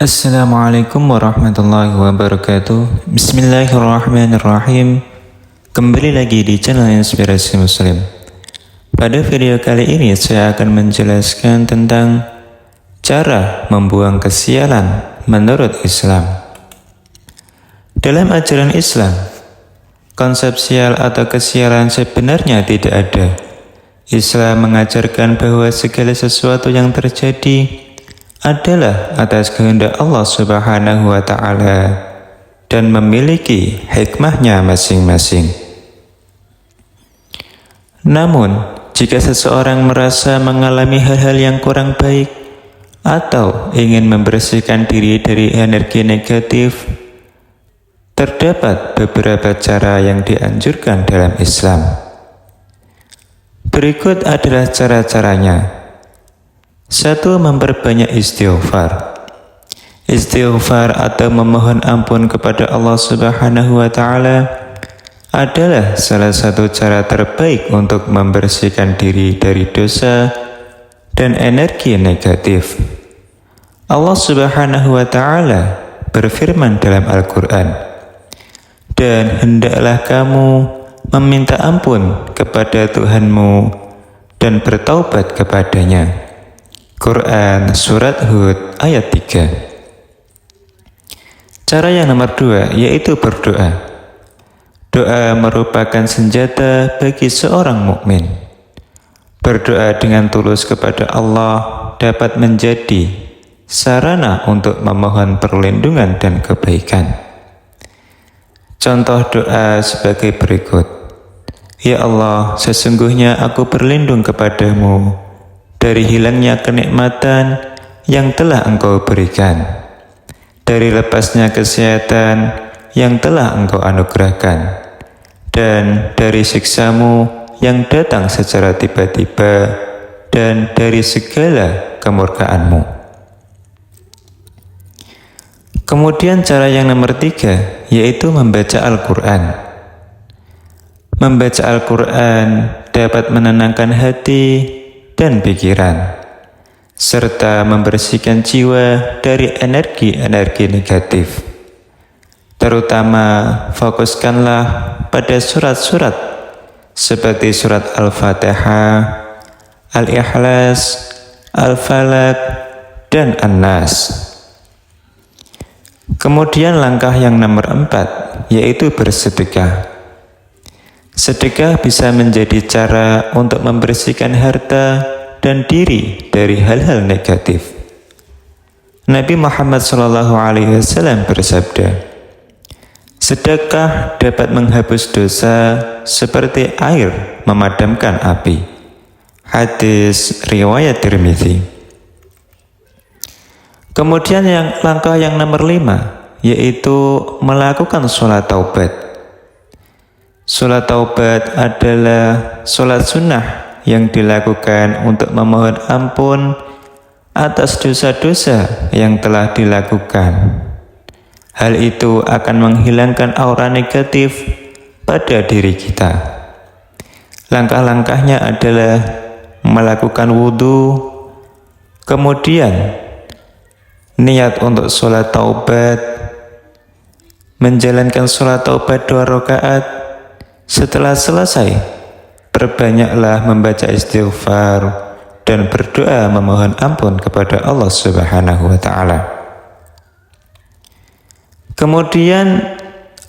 Assalamualaikum warahmatullahi wabarakatuh. Bismillahirrahmanirrahim. Kembali lagi di channel Inspirasi Muslim. Pada video kali ini saya akan menjelaskan tentang cara membuang kesialan menurut Islam. Dalam ajaran Islam, konsep sial atau kesialan sebenarnya tidak ada. Islam mengajarkan bahwa segala sesuatu yang terjadi adalah atas kehendak Allah Subhanahu wa Ta'ala dan memiliki hikmahnya masing-masing. Namun, jika seseorang merasa mengalami hal-hal yang kurang baik atau ingin membersihkan diri dari energi negatif, terdapat beberapa cara yang dianjurkan dalam Islam. Berikut adalah cara-caranya. 1. Memperbanyak istighfar. Istighfar atau memohon ampun kepada Allah Subhanahu wa Ta'ala adalah salah satu cara terbaik untuk membersihkan diri dari dosa dan energi negatif. Allah Subhanahu wa Ta'ala berfirman dalam Al-Quran, "Dan hendaklah kamu meminta ampun kepada Tuhanmu dan bertaubat kepadanya." Quran Surat Hud ayat 3. Cara yang nomor 2 yaitu berdoa. Doa merupakan senjata bagi seorang mukmin. Berdoa dengan tulus kepada Allah dapat menjadi sarana untuk memohon perlindungan dan kebaikan. Contoh doa sebagai berikut. Ya Allah, sesungguhnya aku berlindung kepadamu dari hilangnya kenikmatan yang telah Engkau berikan, dari lepasnya kesehatan yang telah Engkau anugerahkan, dan dari siksa-Mu yang datang secara tiba-tiba, dan dari segala kemurkaan-Mu. Kemudian cara yang nomor 3 yaitu membaca Al-Quran. Membaca Al-Quran dapat menenangkan hati dan pikiran, serta membersihkan jiwa dari energi-energi negatif. Terutama fokuskanlah pada surat-surat seperti surat Al-Fatihah, Al-Ikhlas, Al-Falaq, dan An-Nas. Kemudian langkah yang nomor 4 yaitu bersedekah. Sedekah bisa menjadi cara untuk membersihkan harta dan diri dari hal-hal negatif. Nabi Muhammad SAW bersabda, "Sedekah dapat menghapus dosa seperti air memadamkan api." Hadis riwayat Tirmidzi. Kemudian langkah yang nomor 5 yaitu melakukan sholat taubat. Sholat taubat adalah sholat sunnah yang dilakukan untuk memohon ampun atas dosa-dosa yang telah dilakukan. Hal itu akan menghilangkan aura negatif pada diri kita. Langkah-langkahnya adalah melakukan wudhu, kemudian niat untuk sholat taubat, menjalankan sholat taubat 2 rakaat. Setelah selesai, perbanyaklah membaca istighfar dan berdoa memohon ampun kepada Allah Subhanahu wa Ta'ala. Kemudian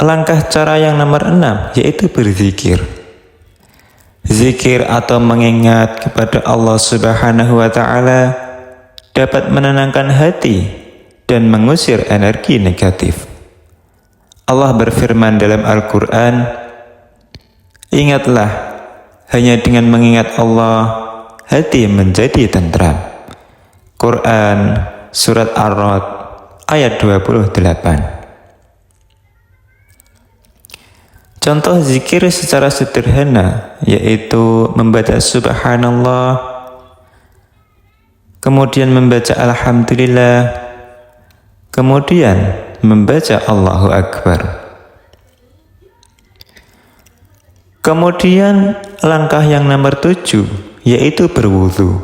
langkah cara yang nomor 6 yaitu berzikir. Zikir atau mengingat kepada Allah Subhanahu wa Ta'ala dapat menenangkan hati dan mengusir energi negatif. Allah berfirman dalam Al-Quran, "Ingatlah, hanya dengan mengingat Allah, hati menjadi tentram." Quran Surat Ar-Ra'd ayat 28. Contoh zikir secara sederhana yaitu membaca Subhanallah, kemudian membaca Alhamdulillah, kemudian membaca Allahu Akbar. Kemudian langkah yang nomor 7 yaitu berwudu.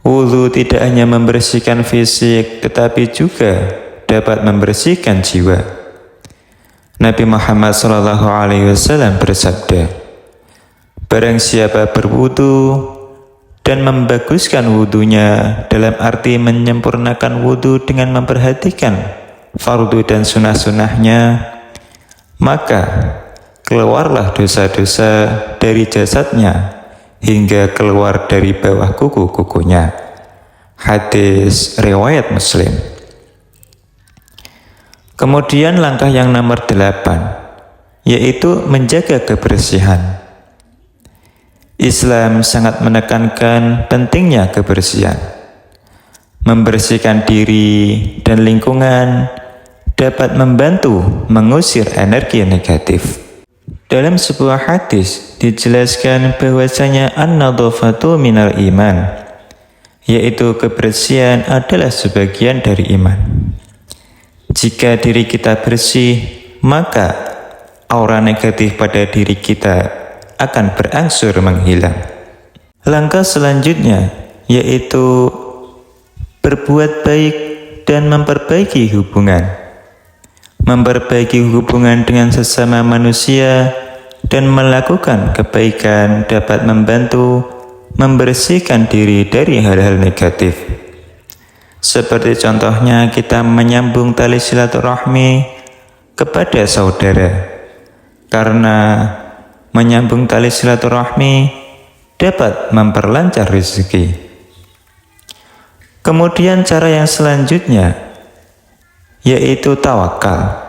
Wudhu tidak hanya membersihkan fisik, tetapi juga dapat membersihkan jiwa. Nabi Muhammad SAW bersabda, barang siapa berwudhu dan membaguskan wudhunya, dalam arti menyempurnakan wudhu dengan memperhatikan fardu dan sunnah-sunnahnya, maka keluarlah dosa-dosa dari jasadnya hingga keluar dari bawah kuku-kukunya. Hadis riwayat Muslim. Kemudian langkah yang nomor 8, yaitu menjaga kebersihan. Islam sangat menekankan pentingnya kebersihan. Membersihkan diri dan lingkungan dapat membantu mengusir energi negatif. Dalam sebuah hadis dijelaskan bahwasanya an-nadhafatu minal iman, yaitu kebersihan adalah sebagian dari iman. Jika diri kita bersih, maka aura negatif pada diri kita akan berangsur menghilang. Langkah selanjutnya yaitu berbuat baik dan memperbaiki hubungan. Memperbaiki hubungan dengan sesama manusia dan melakukan kebaikan dapat membantu membersihkan diri dari hal-hal negatif. Seperti contohnya kita menyambung tali silaturahmi kepada saudara, karena menyambung tali silaturahmi dapat memperlancar rezeki. Kemudian cara yang selanjutnya yaitu tawakal.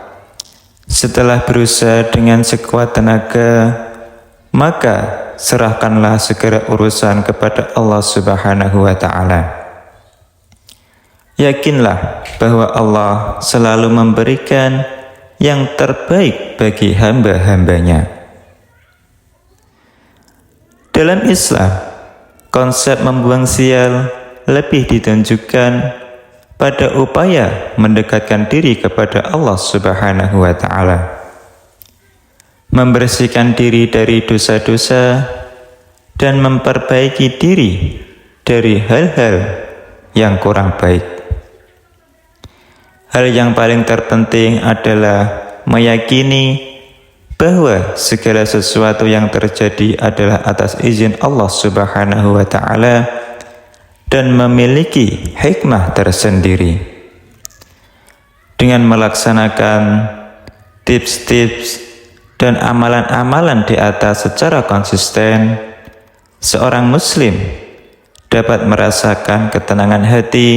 Setelah berusaha dengan sekuat tenaga, maka serahkanlah segera urusan kepada Allah Subhanahu wa Ta'ala. Yakinlah bahwa Allah selalu memberikan yang terbaik bagi hamba-hambanya. Dalam Islam, konsep membuang sial lebih ditunjukkan pada upaya mendekatkan diri kepada Allah Subhanahu wa Ta'ala, membersihkan diri dari dosa-dosa dan memperbaiki diri dari hal-hal yang kurang baik. Hal yang paling terpenting adalah meyakini bahwa segala sesuatu yang terjadi adalah atas izin Allah Subhanahu wa Ta'ala dan memiliki hikmah tersendiri. Dengan melaksanakan tips-tips dan amalan-amalan di atas secara konsisten, seorang muslim dapat merasakan ketenangan hati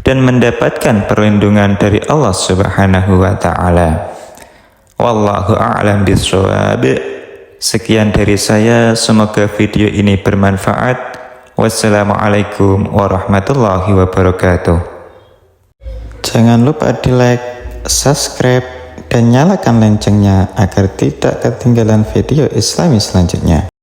dan mendapatkan perlindungan dari Allah Subhanahu wa Ta'ala. Wallahu a'lam bishawab. Sekian dari saya, semoga video ini bermanfaat. Wassalamualaikum warahmatullahi wabarakatuh. Jangan lupa di like, subscribe, dan nyalakan loncengnya agar tidak ketinggalan video Islami selanjutnya.